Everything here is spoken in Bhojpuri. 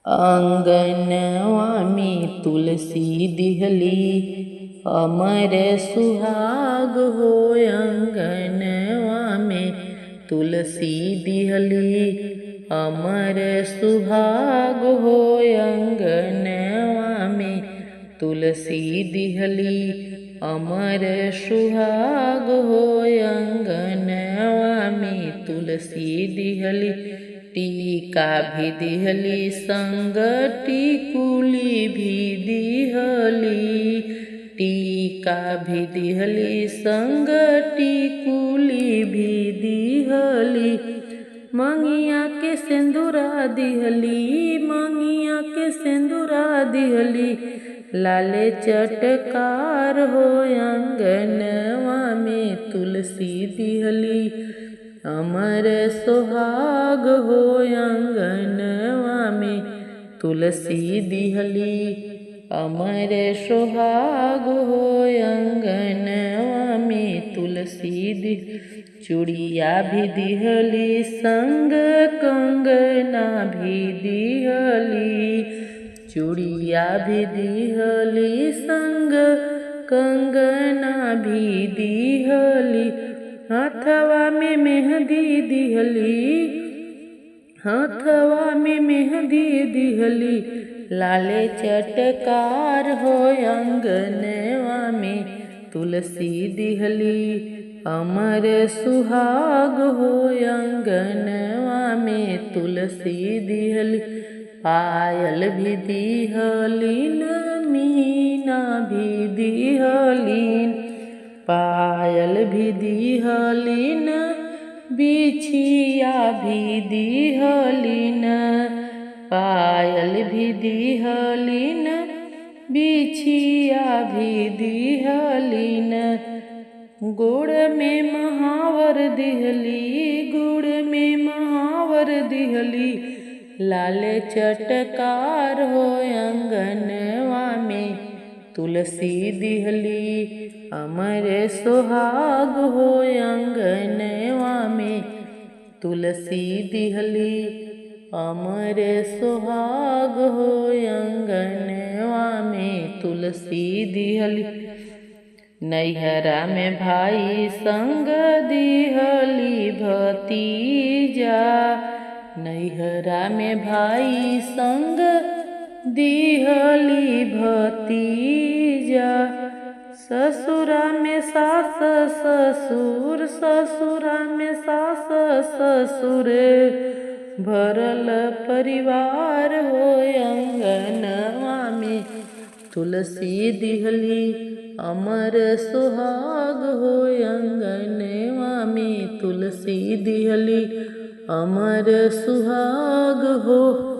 आंगनवा में तुलसी दिहली अमर सुहाग हो। आंगनवा में तुलसी दिहली अमर सुहाग हो। आंगनवा में तुलसी दिहली अमर सुहाग हो। आंगनवा में तुलसी दिहली टीका भी दिहली संग टिकुली भी दिहली। टीका भी दिहली संग टिकुली भी दिहली। मंगिया के सिंदूरा दिहली मंगिया के सिंदूरा दिहली लाले चटकार हो। आंगनवा में तुलसी दिहली अमर सुहाग हो। आंगनवा में तुलसी दिहली अमर सुहाग हो। आंगनवा में तुलसी चूड़िया भी दिहली संग कंगना भी दिहली। चूड़िया भी दिहली संग कंगना भी दिहली। हाथवा में मेहंदी दिहली हाथवा में मेहंदी दिहली लाले चटकार हो। आंगनवा में तुलसी दिहली अमर सुहाग हो। आंगनवा में तुलसी दिहली पायल भी दिहलीन मीना भी दिहलीन। पायल भी दिहलीन बिछिया भी दिहलीन। पायल भी दिहलीन बिछिया भी दिहलीन। गुड़ में महावर दिहली गुड़ में महावर दिहली लाले चटकार हो। आंगनवा में तुलसी दिहली अमर सुहाग हो। आंगनवा में तुलसी दिहली अमर सुहाग हो। आंगनवा में तुलसी दिहली नैहरा में भाई संग दिहली भतीजा। नैहरा में भाई संग दिहली भतीजा। ससुरा में सास ससुर ससुरा में सास ससुर भरल परिवार हो। आंगनवा में तुलसी दिहली अमर सुहाग हो। आंगनवा में तुलसी दिहली अमर सुहाग हो।